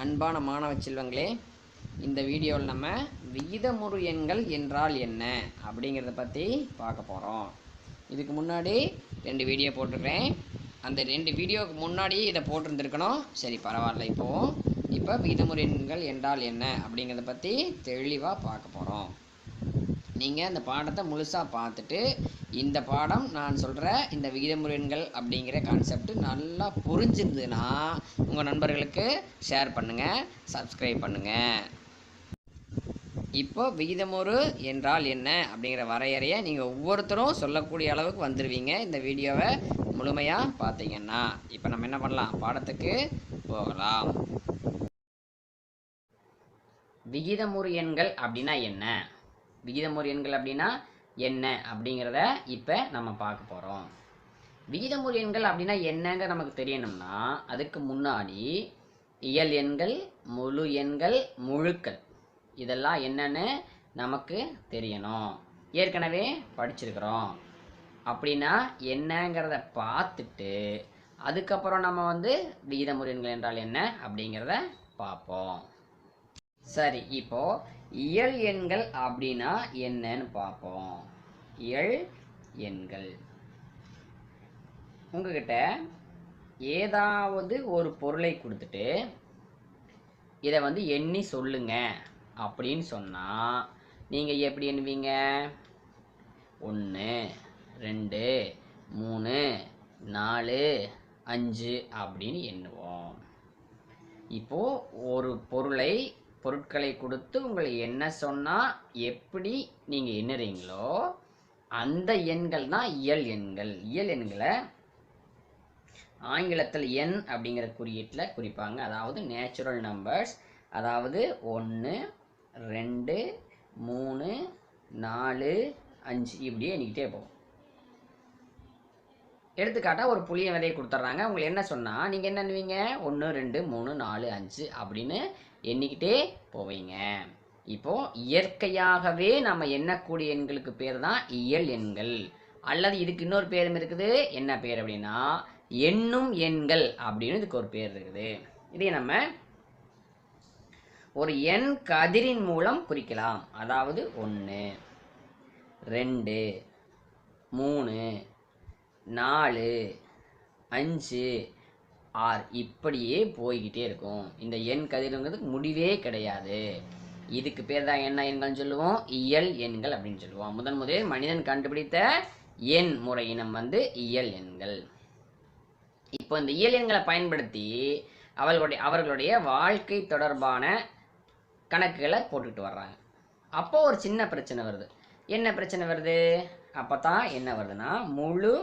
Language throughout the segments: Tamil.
அன்பான மாணவ செல்வங்களே, இந்த வீடியோவில் நம்ம விகிதமுறு எண்கள் என்றால் என்ன அப்படிங்கிறத பற்றி பார்க்க போகிறோம். இதுக்கு முன்னாடி 2 வீடியோ போட்டிருக்கிறேன். அந்த 2 வீடியோவுக்கு முன்னாடி இதை போட்டிருந்துருக்கணும். சரி, பரவாயில்ல. இப்போ விகிதமுறு எண்கள் என்றால் என்ன அப்படிங்கிறத பற்றி தெளிவாக பார்க்க போகிறோம். நீங்கள் அந்த பாடத்தை முழுசாக பார்த்துட்டு இந்த பாடம் நான் சொல்கிற இந்த விகிதமுறு எண்கள் அப்படிங்கிற கான்செப்ட் நல்லா புரிஞ்சிருந்ததுன்னா உங்கள் நண்பர்களுக்கு ஷேர் பண்ணுங்கள், சப்ஸ்கிரைப் பண்ணுங்கள். இப்போ விகிதமுறு என்றால் என்ன அப்படிங்கிற வரையறையை நீங்கள் ஒவ்வொருத்தரும் சொல்லக்கூடிய அளவுக்கு வந்துடுவீங்க இந்த வீடியோவை முழுமையாக பார்த்தீங்கன்னா. இப்போ நம்ம என்ன பண்ணலாம், பாடத்துக்கு போகலாம். விகிதமுறு எண்கள் அப்படின்னா என்ன, விகிதமுறு எண்கள் அப்படின்னா என்ன அப்படிங்கிறத இப்போ நம்ம பார்க்க போகிறோம். விகிதமுறு எண்கள் அப்படின்னா என்னங்க நமக்கு தெரியணும்னா அதுக்கு முன்னாடி இயல் எண்கள், முழு எண்கள், முழுக்கள் இதெல்லாம் என்னன்னு நமக்கு தெரியணும். ஏற்கனவே படிச்சிருக்கிறோம். அப்படின்னா என்னங்கிறத பார்த்துட்டு அதுக்கப்புறம் நம்ம விகிதமுறு எண்கள் என்றால் என்ன அப்படிங்கிறத பார்ப்போம். சரி, இப்போ இயல் எண்கள் அப்படின்னா என்னன்னு பார்ப்போம். இயல் எண்கள், உங்ககிட்ட ஏதாவது ஒரு பொருளை கொடுத்துட்டு இதை எண்ணி சொல்லுங்க அப்படின்னு சொன்னால் நீங்கள் எப்படி எண்ணுவீங்க? 1, 2, 3, 4, 5 அப்படின்னு எண்ணுவோம். இப்போது ஒரு பொருட்களை கொடுத்து உங்களை என்ன சொன்னால் எப்படி நீங்கள் எண்ணுறீங்களோ அந்த எண்கள் தான் இயல் எண்கள். இயல் எண்களை ஆங்கிலத்தில் எண் அப்படிங்கிற குறியீட்டில் குறிப்பாங்க. அதாவது நேச்சுரல் நம்பர்ஸ். அதாவது 1, 2, 3, 4, 5 இப்படியே எண்ணிக்கிட்டே போகும். எடுத்துக்காட்டாக ஒரு புளிய விதையை கொடுத்துட்றாங்க. உங்களுக்கு என்ன சொன்னால் நீங்கள் என்ன எண்ணுவீங்க? 1, 2, 3, 4, 5 அப்படின்னு எண்ணிக்கிட்டே போவீங்க. இப்போது இயற்கையாகவே நம்ம எண்ணக்கூடிய எண்களுக்கு பேர் தான் இயல் எண்கள். அல்லது இதுக்கு இன்னொரு பேரும் இருக்குது. என்ன பேர் அப்படின்னா எண்ணும் எண்கள் அப்படின்னு இதுக்கு ஒரு பேர் இருக்குது. இதை நம்ம ஒரு எண் கதிரின் மூலம் குறிக்கலாம். அதாவது 1, 2, 3, 4, 5, 6 இப்படியே போய்கிட்டே இருக்கும். இந்த எண் கதிருங்கிறதுக்கு முடிவே கிடையாது. இதுக்கு பேர் தான் என்ன எண்கள்னு சொல்லுவோம்? இயல் எண்கள் அப்படின்னு சொல்லுவோம். முதலில் மனிதன் கண்டுபிடித்த எண் முறை இனம் இயல் எண்கள். இப்போ இந்த இயல் எண்களை பயன்படுத்தி அவர்களுடைய வாழ்க்கை தொடர்பான கணக்குகளை போட்டுக்கிட்டு வர்றாங்க. அப்போ ஒரு சின்ன பிரச்சனை வருது. என்ன பிரச்சனை வருது? அப்போ தான் என்ன வருதுன்னா முழு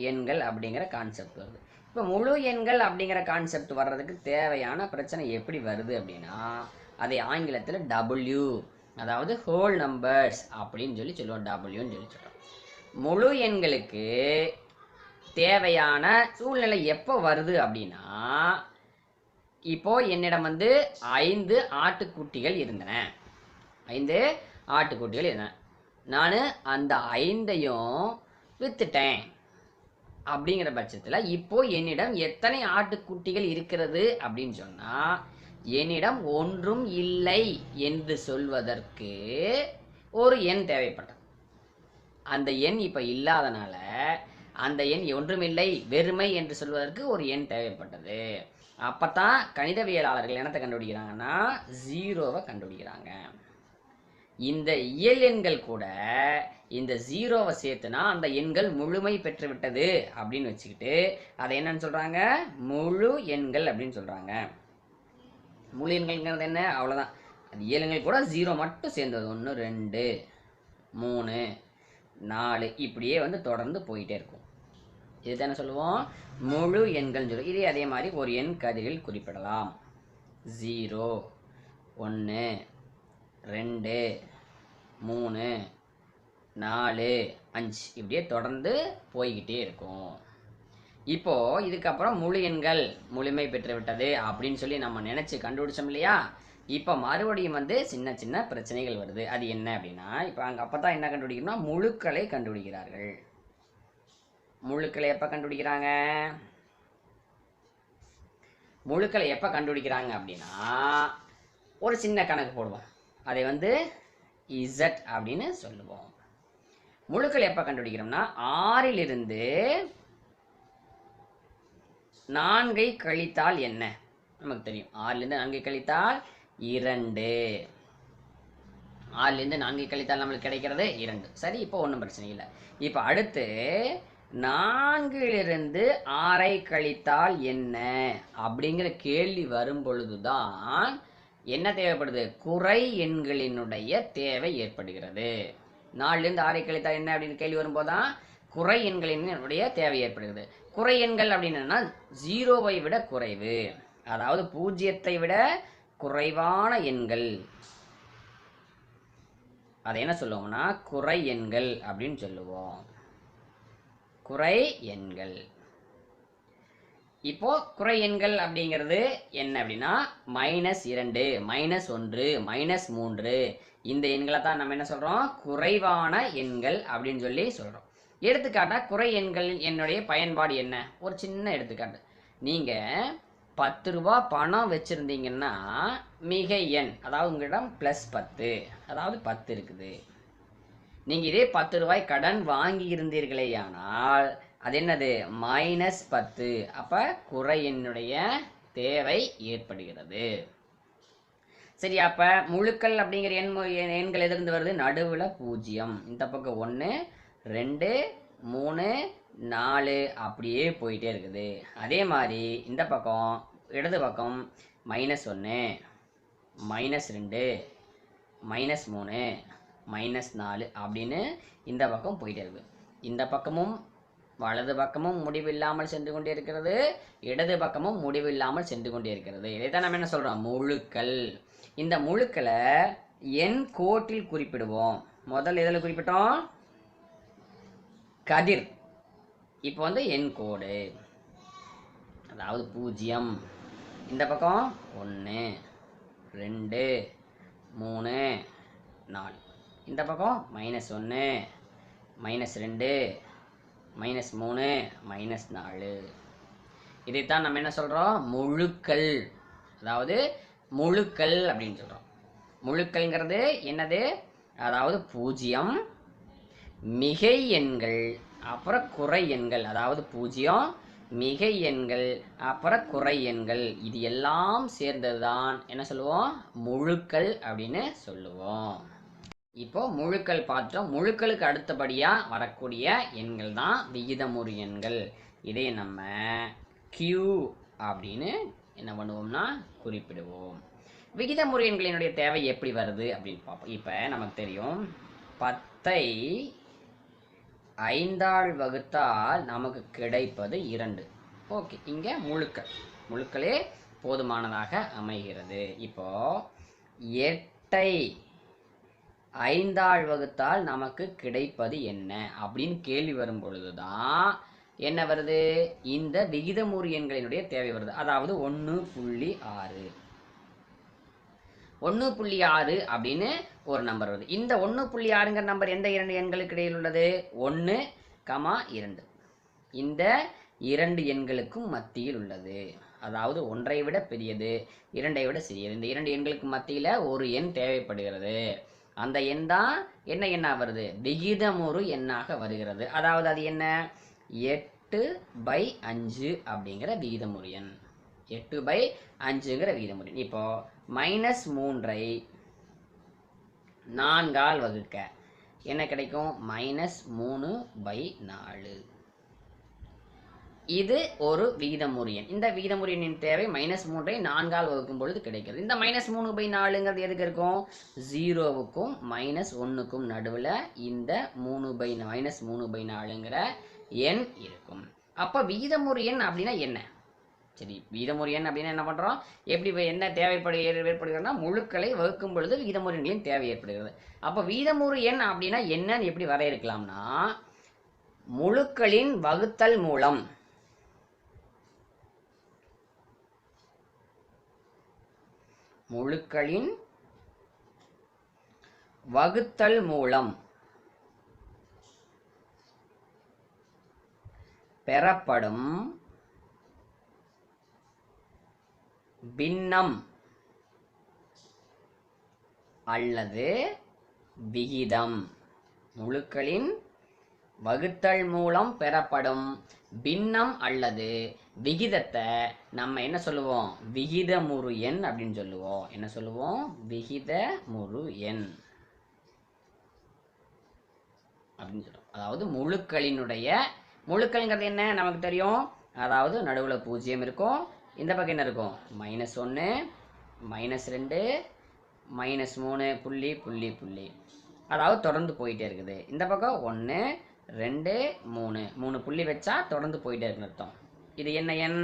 எண்கள் அப்படிங்கிற கான்செப்ட் வருது. இப்போ முழு எண்கள் அப்படிங்கிற கான்செப்ட் வர்றதுக்கு தேவையான பிரச்சனை எப்படி வருது அப்படின்னா அதை ஆங்கிலத்தில் W, அதாவது ஹோல் நம்பர்ஸ் அப்படின்னு சொல்லுவோம். Wன்னு சொல்கிறோம். முழு எண்களுக்கு தேவையான சூழ்நிலை எப்போ வருது அப்படின்னா இப்போ என்னிடம் 5 ஆட்டுக்குட்டிகள் இருந்தன. 5 ஆட்டுக்குட்டிகள் இருந்தன. நான் அந்த 5ஐயும் வித்துட்டேன். அப்படிங்கிற பட்சத்தில் இப்போ என்னிடம் எத்தனை ஆட்டுக்குட்டிகள் இருக்கிறது அப்படின்னு சொன்னால் என்னிடம் ஒன்றும் இல்லை என்று சொல்வதற்கு ஒரு எண் தேவைப்பட்டது. அந்த எண் இப்போ இல்லாதனால அந்த எண் ஒன்றுமில்லை, வெறுமை என்று சொல்வதற்கு ஒரு எண் தேவைப்பட்டது. அப்போ தான் கணிதவியலாளர்கள் என்னத்தை கண்டுபிடிக்கிறாங்கன்னா 0வை கண்டுபிடிக்கிறாங்க. இந்த இயல் எண்கள் கூட இந்த 0வை சேர்த்துனா அந்த எண்கள் முழுமை பெற்று விட்டது அப்படின்னு வச்சுக்கிட்டு அதை என்னன்னு சொல்கிறாங்க? முழு எண்கள் அப்படின்னு சொல்கிறாங்க. முழு எண்கள்ங்கிறது என்ன? அவ்வளோதான். அது இயல் எண்கள் கூட 0 மட்டும் சேர்ந்தது. 1, 2, 3, 4 இப்படியே தொடர்ந்து போயிட்டே இருக்கும். இதுதானே சொல்லுவோம் முழு எண்கள் சொல்லுவோம். இதே அதே மாதிரி ஒரு எண் கதிரில் குறிப்பிடலாம். 0, 1, 2, 3, 4, 5 இப்படியே தொடர்ந்து போய்கிட்டே இருக்கும். இப்போ இதுக்கப்புறம் முழு எண்கள் முழுமை பெற்று விட்டது அப்படின்னு சொல்லி நம்ம நினைச்சு கண்டுபிடிச்சோம் இல்லையா? இப்போ மறுபடியும் சின்ன சின்ன பிரச்சனைகள் வருது. அது என்ன அப்படின்னா இப்போ அப்பதான் என்ன கண்டுபிடிக்கணும்னா முழுக்களை கண்டுபிடிக்கிறார்கள். முழுக்களை எப்போ கண்டுபிடிக்கிறாங்க? முழுக்களை எப்போ கண்டுபிடிக்கிறாங்க அப்படின்னா ஒரு சின்ன கணக்கு போடுவோம். அதை Z அப்படின்னு சொல்லுவோம். முழுக்கள் எப்போ கண்டுபிடிக்கிறோம்னா 6லிருந்து 4 கழித்தால் என்ன நமக்கு தெரியும். 6லிருந்து 4 கழித்தால் 2. 6லிருந்து 4 கழித்தால் நம்மளுக்கு கிடைக்கிறது 2. சரி, இப்போ ஒன்றும் பிரச்சனை இல்லை. இப்போ அடுத்து 4லிருந்து 6 கழித்தால் என்ன அப்படிங்கிற கேள்வி வரும் பொழுதுதான் என்ன தேவைப்படுது, குறை எண்களினுடைய தேவை ஏற்படுகிறது. 4லிருந்து 6 கழித்தால் என்ன அப்படின்னு கேள்வி வரும்போதுதான் குறை எண்களினுடைய தேவை ஏற்படுகிறது. குறை எண்கள் அப்படின்னா 0வை விட குறைவு, அதாவது 0த்தை விட குறைவான எண்கள், அதை என்ன சொல்லுவோம்னா குறை எண்கள் அப்படின்னு சொல்லுவோம். குறை எண்கள். இப்போ குறை எண்கள் அப்படிங்கிறது என்ன அப்படின்னா -2, -1, -3 இந்த எண்களை தான் நம்ம என்ன சொல்றோம், குறைவான எண்கள் அப்படின்னு சொல்லி சொல்றோம். எடுத்துக்காட்டா குறை எண்கள் என்னுடைய பயன்பாடு என்ன, ஒரு சின்ன எடுத்துக்காட்டு. நீங்க 10 ரூபா பணம் வச்சிருந்தீங்கன்னா மிகை எண், அதாவது உங்களிடம் +10, அதாவது 10 இருக்குது. நீங்க இதே 10 ரூபாய் கடன் வாங்கி இருந்தீர்களேயானால் அது என்னது, -10. அப்ப குறை எண்ணுடைய தேவை ஏற்படுகிறது. சரி, அப்ப முழுக்கள் அப்படிங்கிற எண்கள் எதிர்ந்து வருது, நடுவுல 0, இந்த பக்கம் 1, 2, 3, 4 அப்படியே போயிட்டே இருக்குது. அதே மாதிரி இந்த பக்கம் இடது பக்கம் -1, -2, -3, -4 அப்படின்னு இந்த பக்கம் போயிட்டே இருக்குது. இந்த பக்கமும் வலது பக்கமும் முடிவில்லாமல் சென்று கொண்டே இருக்கிறது, இடது பக்கமும் முடிவில்லாமல் சென்று கொண்டே இருக்கிறது. இதைத்தான் நம்ம என்ன சொல்றோம், முழுக்கள். இந்த முழுக்களை எண் கோட்டில் குறிப்பிடுவோம். முதல்ல எதில் குறிப்பிட்டோம், கதிர். இப்போ எண் கோடு, அதாவது 0, இந்த பக்கம் 1, 2, 3, 4, இந்த பக்கம் -1, -2, -3, -4. இதைத்தான் நம்ம என்ன சொல்றோம், முழுக்கள். அதாவது முழுக்கள் அப்படின்னு சொல்றோம். முழுக்கள்ங்கிறது என்னது, அதாவது 0, மிகை எண்கள், அப்புறம் குறை எண்கள், அதாவது 0, மிகை எண்கள், அப்புறம் குறை எண்கள், இது எல்லாம் சேர்ந்ததுதான் என்ன சொல்லுவோம், முழுக்கள் அப்படின்னு சொல்லுவோம். இப்போ முழுக்கள் பார்த்தோம். முழுக்களுக்கு அடுத்தபடியா வரக்கூடிய எண்கள் தான் விகிதமுறு எண்கள். இதை நம்ம Q அப்படின்னு என்ன பண்ணுவோம்னா குறிப்பிடுவோம். விகிதமுறு எண்களினுடைய தேவை எப்படி வருது அப்படின்னு பார்ப்போம். இப்போ நமக்கு தெரியும் 10ஐ 5ஆல் வகுத்தால் நமக்கு கிடைப்பது 2. ஓகே, இங்க முழுக்களே போதுமானதாக அமைகிறது. இப்போ 8ஐ 5ஆல் வகுத்தால் நமக்கு கிடைப்பது என்ன அப்படின்னு கேள்வி வரும் பொழுதுதான் என்ன வருது, இந்த விகிதமுறு எண்களினுடைய தேவை வருது. அதாவது 1.6. 1.6 அப்படின்னு ஒரு நம்பர் வருது. இந்த 1.6ங்கிற நம்பர் எந்த 2 எண்களுக்கு இடையில் உள்ளது, 1, 2. இந்த 2 எண்களுக்கும் மத்தியில் உள்ளது. அதாவது 1ஐ விட பெரியது, 2ஐ விட சிறியது. இந்த 2 எண்களுக்கு மத்தியில் ஒரு எண் தேவைப்படுகிறது. அந்த எண் தான் என்ன எண்ணா வருது, விகிதமுறு எண்ணாக வருகிறது. அதாவது அது என்ன, 8/5 அப்படிங்கிற விகிதமுறு எண். 8/5ங்கிற விகிதமுறு எண். இப்போ -3ஐ 4ஆல் வகுக்க என்ன கிடைக்கும், -3/4. இது ஒரு விகிதமுறு எண். இந்த விகிதமுறு எண்ணின் தேவை -3ஐ 4ஆல் வகுக்கும் பொழுது கிடைக்கிறது. இந்த -3/4ங்கிறது எதுக்கு இருக்கும், 0வுக்கும் -1க்கும் நடுவில் இந்த -3/4ங்கிற எண் இருக்கும். அப்போ விகிதமுறு எண் அப்படின்னா என்ன, சரி, விகிதமுறு எண் அப்படின்னா என்ன பண்றோம், எப்படி என்ன ஏற்படுகிறதுனா முழுக்களை வகுக்கும் பொழுது விகிதமுறு எண்களின் தேவை ஏற்படுகிறது. அப்போ விகிதமுறு எண் அப்படின்னா என்னன்னு எப்படி வரையறுக்கலாம்னா, முழுக்களின் வகுத்தல் மூலம், முழுக்களின் வகுத்தல் மூலம் பெறப்படும் பின்னம் அல்லது விகிதம். முழுக்களின் வகுத்தல் மூலம் பெறப்படும் பின்னம் அல்லது விகிதத்தை நம்ம என்ன சொல்லுவோம்? விகிதமுறு எண் அப்படின்னு சொல்லுவோம். என்ன சொல்லுவோம்? விகிதமுறு எண் அப்படின்னு சொல்லுவோம். அதாவது முழுக்கள்ங்கிறது என்ன நமக்கு தெரியும். அதாவது நடுவில் பூஜ்ஜியம் இருக்கும், இந்த பக்கம் என்ன இருக்கும்? -1 -2 -3 புள்ளி புள்ளி புள்ளி, அதாவது தொடர்ந்து போயிட்டே இருக்குது. இந்த பக்கம் 1 2 3 புள்ளி வச்சா தொடர்ந்து போயிட்டே இருக்குன்னு அர்த்தம். இது என்ன எண்?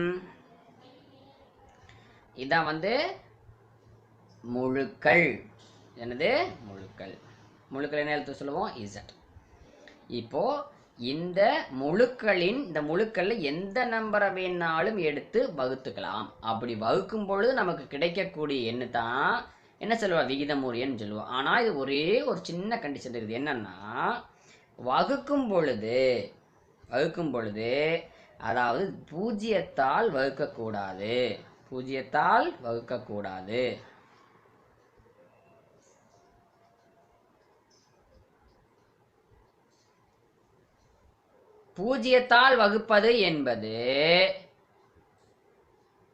இதான் முழுக்கள். என்னது? முழுக்கள் என்ன எழுத்து சொல்லுவோம்? Z. இப்போ இந்த முழுக்கள்ல எந்த நம்பரை வேணாலும் எடுத்து வகுத்துக்கலாம். அப்படி வகுக்கும் பொழுது நமக்கு கிடைக்கக்கூடிய எண்ணு தான் என்ன சொல்லுவோம்? விகிதமுறு எண் சொல்லுவோம். ஆனால் இது ஒரே ஒரு சின்ன கண்டிஷன் இருக்குது. என்னன்னா, வகுக்கும் பொழுது அதாவது பூஜ்ஜியத்தால் வகுக்கக்கூடாது. பூஜ்ஜியத்தால் வகுப்பது என்பது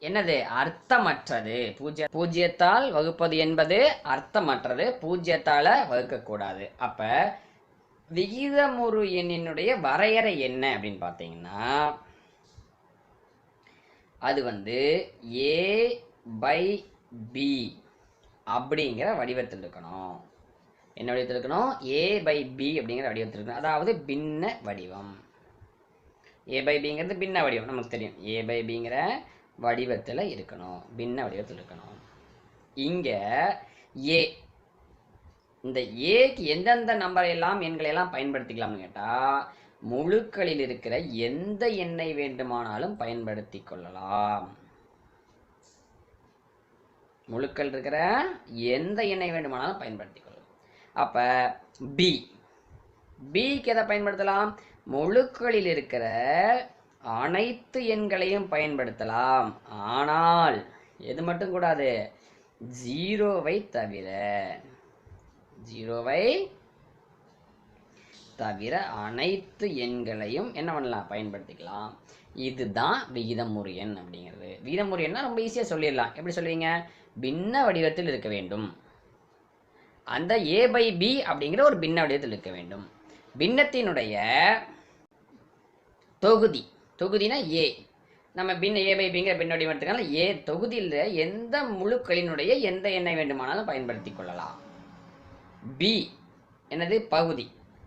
என்னது? அர்த்தமற்றது. பூஜ்ஜியத்தால் வகுப்பது என்பது அர்த்தமற்றது. பூஜ்ஜியத்தால வகுக்கக்கூடாது. அப்ப விகிதமுறு எண்ணினுடைய வரையறை என்ன அப்படின்னு பார்த்தீங்கன்னா, அது a/b அப்படிங்கிற வடிவத்தில் இருக்கணும். என்ன வடிவத்தில் இருக்கணும்? a/b அப்படிங்கிற வடிவத்தில் இருக்கணும். அதாவது பின்ன வடிவம். a/bங்கிறது பின்ன வடிவம், நமக்கு தெரியும். a/bங்கிற வடிவத்தில் இருக்கணும், பின்ன வடிவத்தில் இருக்கணும். இங்க a, இந்த ஏக்கு எந்தெந்த நம்பரை எல்லாம் எண்களை எல்லாம் பயன்படுத்திக்கலாம்னு கேட்டா, முழுக்களில் இருக்கிற எந்த எண்ணை வேண்டுமானாலும் பயன்படுத்தி கொள்ளலாம். முழுக்கள் இருக்கிற எந்த எண்ணை வேண்டுமானாலும் பயன்படுத்தி கொள்ளலாம். அப்ப பிக்கு எதை பயன்படுத்தலாம்? முழுக்களில் இருக்கிற அனைத்து எண்களையும் பயன்படுத்தலாம். ஆனால் எது மட்டும் கூடாது? ஜீரோவை தவிர அனைத்து எண்களையும் என்ன பண்ணலாம்? பயன்படுத்திக்கலாம். இதுதான் விகிதமுறு எண் அப்படிங்கிறது. விகிதமுறு எண்ணா ரொம்ப ஈஸியாக சொல்லிடலாம். எப்படி சொல்லுவீங்க? பின்ன வடிவத்தில் இருக்க வேண்டும். அந்த a/b அப்படிங்கிற ஒரு பின்ன வடிவத்தில் இருக்க வேண்டும். பின்னத்தினுடைய தொகுதினா a. நம்ம பின்ன a/bங்கிற பின்ன வடிவம் எடுத்துக்கலாம். a தொகுதியில் எந்த முழுக்களினுடைய எந்த எண்ணை வேண்டுமானாலும் பயன்படுத்தி கொள்ளலாம். b என்னது?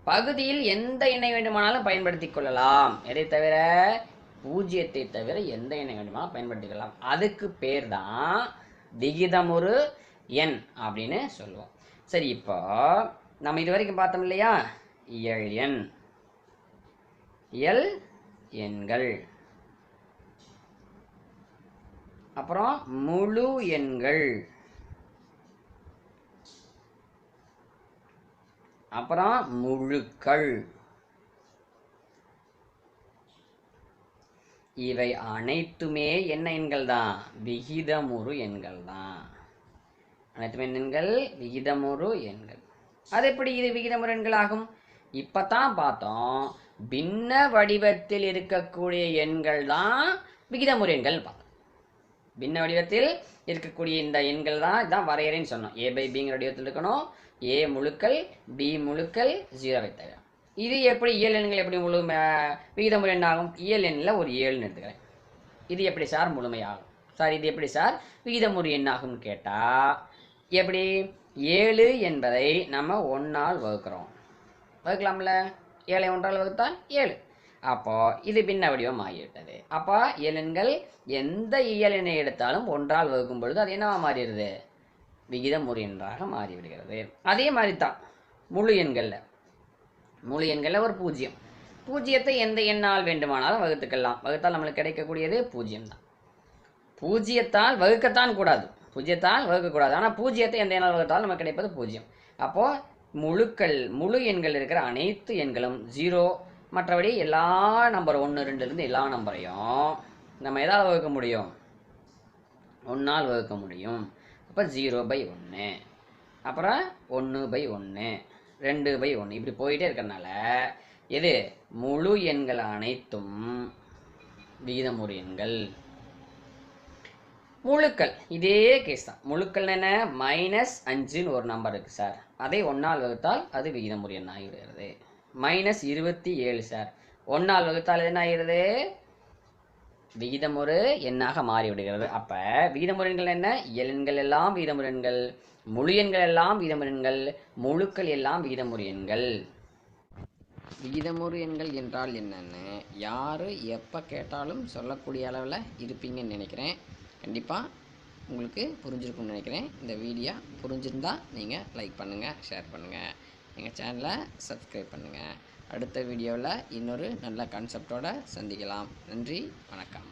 பகுதியில் எந்த எண்ணை வேண்டுமானாலும் பயன்படுத்தி கொள்ளலாம். எதை தவிர? பூஜ்ஜியத்தை தவிர எந்த எண்ணை வேண்டுமானாலும் பயன்படுத்தி கொள்ளலாம். அதுக்கு பேர் தான் விகிதமுறு எண் அப்படின்னு சொல்லுவோம். சரி, இப்போ நம்ம இது வரைக்கும் பார்த்தோம் இல்லையா? இயல் எண்கள், அப்புறம் முழு எண்கள், அப்புறம் முழுக்கள். இவை அனைத்துமே என்ன எண்கள் தான்? விகிதமுறு எண்கள் தான். அனைத்துமே எண்கள் விகிதமுறு எண்கள். அது எப்படி இது விகிதமுறு எண்கள் ஆகும்? இப்பதான் பார்த்தோம். பின்ன வடிவத்தில் இருக்கக்கூடிய எண்கள் தான் விகிதமுறு எண்கள் பார்த்தோம். பின்ன வடிவத்தில் இருக்கக்கூடிய இந்த எண்கள் தான், இதுதான் வரையறைன்னு சொன்னோம். a/bங்கிற வடிவத்தில் இருக்கணும். a முழுக்கள், b முழுக்கள், 0வை தவிர. இது எப்படி இயல் எண்கள் எப்படி விகிதமுறு எண் ஆகும்? இயல் எண்ணில் ஒரு 7ன்னு எடுத்துக்கிறேன். இது எப்படி சார் முழுமையாகும்? சார் இது எப்படி சார் விகிதமுறு எண் ஆகும்னு கேட்டால், எப்படி? 7 என்பதை நம்ம 1ஆல் வகுக்கிறோம். வகுக்கலாம்ல? 7ஐ 1ஆல் வகுத்தால் 7. அப்போ இது பின்ன வடிவம் ஆகிவிட்டது. அப்போ இயல் எண்கள் எந்த இயல் எண்ணை எடுத்தாலும் 1ஆல் வகுக்கும் பொழுது அது என்னவா மாறிடுது? விகிதமுறு எண்ணாக மாறிவிடுகிறது. அதே மாதிரி தான் முழு எண்களில் ஒரு பூஜ்ஜியத்தை எந்த எண்ணால் வேண்டுமானாலும் வகுத்துக்கலாம். வகுத்தால் நம்மளுக்கு கிடைக்கக்கூடியது 0 தான். பூஜ்ஜியத்தால் வகுக்கத்தான் கூடாது, ஆனால் பூஜ்ஜியத்தை எந்த எண்ணால் வகுத்தாலும் நமக்கு கிடைப்பது 0. அப்போது முழு எண்கள் இருக்கிற அனைத்து எண்களும் 0. மற்றபடி எல்லா நம்பர் 1 2 எல்லா நம்பரையும் நம்ம எதாவது வகுக்க முடியும்? 1ஆல் வகுக்க முடியும். அப்போ 0/1, அப்புறம் 1/1, 2/1 இப்படி போயிட்டே இருக்கிறனால எது முழு எண்கள் அனைத்தும் விகிதமுறு எண்கள். முழுக்கள் இதே கேஸ் தான். முழுக்கள் என்ன, -5ன்னு ஒரு நம்பர் இருக்குது சார், அதை 1ஆல் வகுத்தால் அது விகிதமுறு எண் ஆகிவிடுகிறது. -27 சார், 1ஆல் வகுத்தால் என்ன ஆகிறது, விகிதமுறு எண்ணாக மாறிவிடுகிறது. அப்போ விகிதமுறு எண்கள் என்ன, எண்கள் எல்லாம் விகிதமுறு எண்கள், முழு எண்கள் எல்லாம் விகிதமுறு எண்கள், முழுக்கள் எல்லாம் விகிதமுறு எண்கள். விகிதமுறு எண்கள் என்றால் என்னன்னு யார் எப்போ கேட்டாலும் சொல்லக்கூடிய அளவில் இருப்பீங்கன்னு நினைக்கிறேன். கண்டிப்பாக உங்களுக்கு புரிஞ்சிருக்கும்னு நினைக்கிறேன். இந்த வீடியோ புரிஞ்சிருந்தால் நீங்கள் லைக் பண்ணுங்கள், ஷேர் பண்ணுங்கள், எங்கள் சேனலை சப்ஸ்கிரைப் பண்ணுங்கள். அடுத்த வீடியோவில் இன்னொரு நல்ல கான்செப்டோடு சந்திக்கலாம். நன்றி, வணக்கம்.